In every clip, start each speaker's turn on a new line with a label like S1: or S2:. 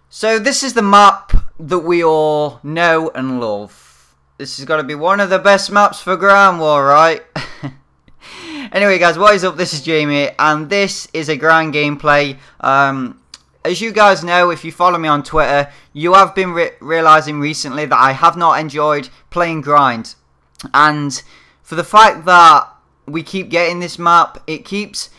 S1: So this is the map that we all know and love. This has got to be one of the best maps for Ground War, right? Anyway guys, what is up? This is Jamie and this is a grind gameplay. As you guys know, if you follow me on Twitter, you have been realising recently that I have not enjoyed playing grind. And for the fact that we keep getting this map, it keeps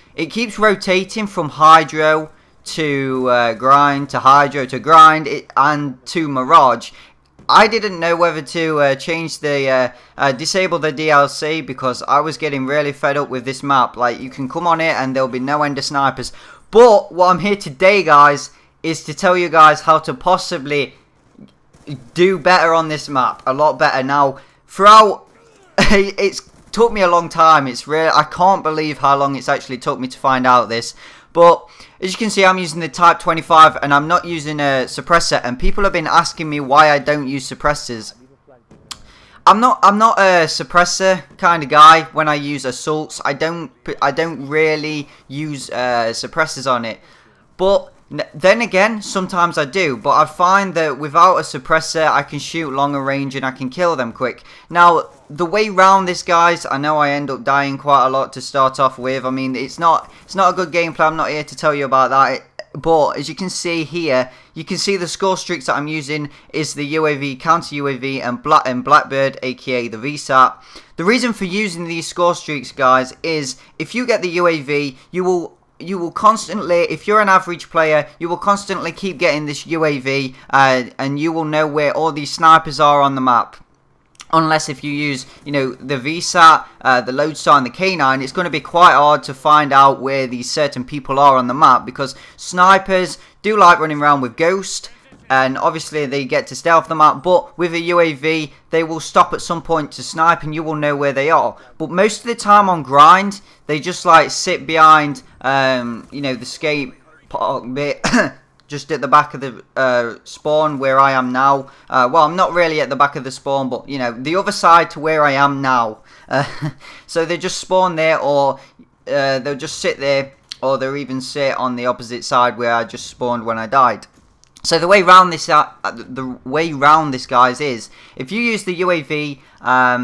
S1: rotating from Hydro to grind, to Hydro to grind, and to Mirage. I didn't know whether to change the disable the DLC because I was getting really fed up with this map. Like, you can come on it and there'll be no end of snipers. But what I'm here today, guys, is to tell you guys how to possibly do better on this map, a lot better. Now, throughout, it's took me a long time. It's really, I can't believe how long it's actually took me to find out this. But as you can see, I'm using the Type 25 and I'm not using a suppressor, and people have been asking me why I don't use suppressors. I'm not a suppressor kind of guy. When I use assaults, I don't really use suppressors on it. But then again, sometimes I do. But I find that without a suppressor, I can shoot longer range and I can kill them quick. Now, the way round this, guys, I know I end up dying quite a lot to start off with. I mean, it's not a good gameplay. I'm not here to tell you about that. But as you can see here, you can see the score streaks that I'm using is the UAV, counter UAV, and Blackbird, aka the VSAT. The reason for using these score streaks, guys, is if you get the UAV, you will constantly, if you're an average player, you will constantly keep getting this UAV, and you will know where all these snipers are on the map. Unless if you use, you know, the VSAT, the Lodestar and the K9, it's going to be quite hard to find out where these certain people are on the map, because snipers do like running around with Ghost, and obviously they get to stealth the map, but with a UAV, they will stop at some point to snipe and you will know where they are. But most of the time on grind, they just like sit behind, you know, the skate park bit. Just at the back of the spawn where I am now. Well, I'm not really at the back of the spawn, but, you know, the other side to where I am now. So they just spawn there, or they'll just sit there, or they'll even sit on the opposite side where I just spawned when I died. So the way round this, guys, is if you use the UAV,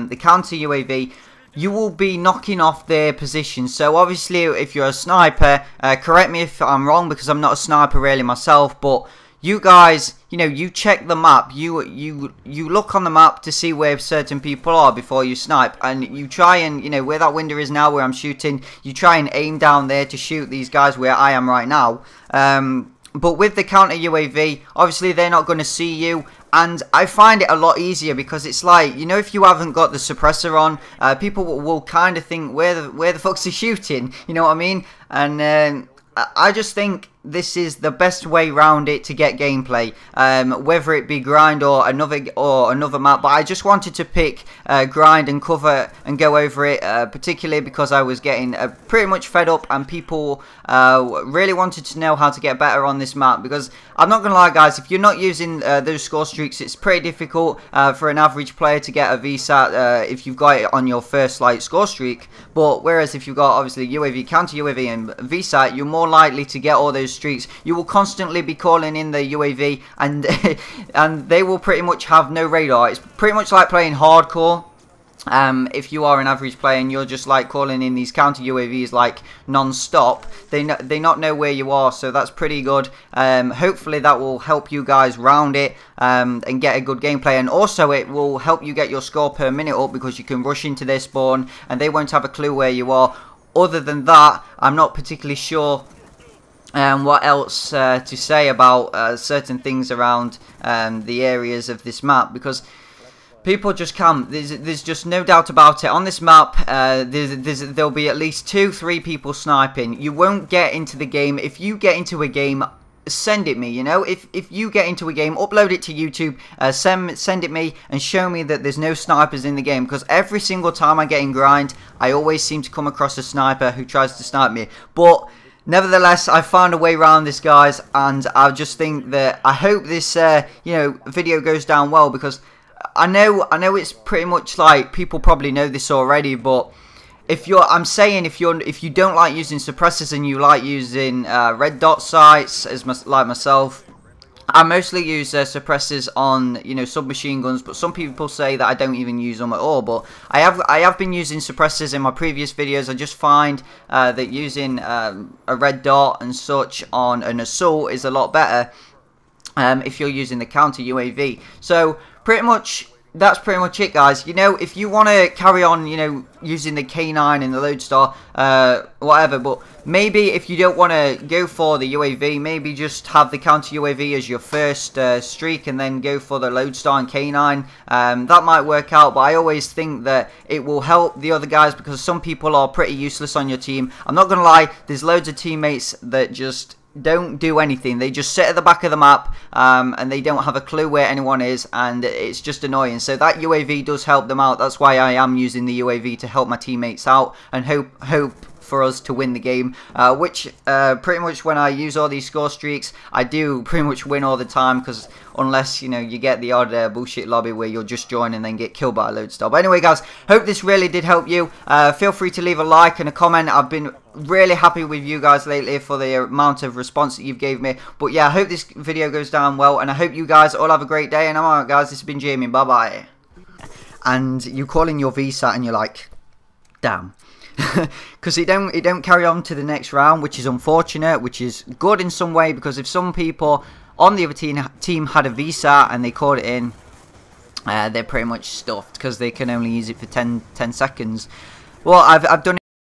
S1: the counter UAV, you will be knocking off their position. So obviously, if you're a sniper, correct me if I'm wrong, because I'm not a sniper really myself, but you guys, you know, you check the map, you look on the map to see where certain people are before you snipe, and you try and, you know, where that window is now where I'm shooting, you try and aim down there to shoot these guys where I am right now. But with the counter UAV, obviously they're not going to see you, and I find it a lot easier because it's like, you know, if you haven't got the suppressor on, people will kind of think, where the fuck's he shooting? You know what I mean? And I just think this is the best way round it to get gameplay, whether it be grind or another map. But I just wanted to pick grind and cover and go over it, particularly because I was getting pretty much fed up, and people really wanted to know how to get better on this map. Because I'm not gonna lie, guys, if you're not using those score streaks, it's pretty difficult for an average player to get a VSAT if you've got it on your first like score streak. But whereas if you've got obviously UAV, counter UAV, and VSAT, you're more likely to get all those streaks. You will constantly be calling in the UAV, and and they will pretty much have no radar. It's pretty much like playing hardcore. If you are an average player and you're just like calling in these counter UAVs like non-stop, they not know where you are. So that's pretty good. Hopefully that will help you guys round it and get a good gameplay, and also it will help you get your score per minute up, because you can rush into their spawn and they won't have a clue where you are. Other than that, I'm not particularly sure what else to say about certain things around the areas of this map, because people just camp. There's just no doubt about it. On this map, there'll be at least 2-3 people sniping. You won't get into the game. If you get into a game, send it me, you know. If you get into a game, upload it to YouTube, send it me, and show me that there's no snipers in the game, because every single time I get in grind, I always seem to come across a sniper who tries to snipe me. But nevertheless, I found a way around this, guys, and I just think that I hope this you know, video goes down well, because I know it's pretty much like people probably know this already, but I'm saying if you don't like using suppressors and you like using red dot sights, like myself, I mostly use suppressors on, you know, submachine guns, but some people say that I don't even use them at all. But I have been using suppressors in my previous videos. I just find that using a red dot and such on an assault is a lot better if you're using the counter UAV. So that's pretty much it, guys. You know, if you want to carry on, you know, using the K9 and the Lodestar, whatever, but maybe if you don't want to go for the UAV, maybe just have the counter UAV as your first streak and then go for the Lodestar and K9. That might work out, but I always think that it will help the other guys because some people are pretty useless on your team. I'm not going to lie, there's loads of teammates that just don't do anything. They just sit at the back of the map and they don't have a clue where anyone is, and it's just annoying. So that UAV does help them out. That's why I am using the UAV to help my teammates out and hope for us to win the game, which pretty much when I use all these score streaks, I do pretty much win all the time, because unless, you know, you get the odd bullshit lobby where you'll just join and then get killed by a Lodestar. But anyway, guys, hope this really did help you. Feel free to leave a like and a comment. I've been really happy with you guys lately for the amount of response that you've gave me. But yeah, I hope this video goes down well, and I hope you guys all have a great day, and I'm out, guys. This has been Jamie. Bye bye. And you call in your VSAT and you're like, damn. Because it don't carry on to the next round, which is unfortunate, which is good in some way, because if some people on the other team had a VSAT and they called it in, they're pretty much stuffed because they can only use it for 10 seconds. Well, I've done it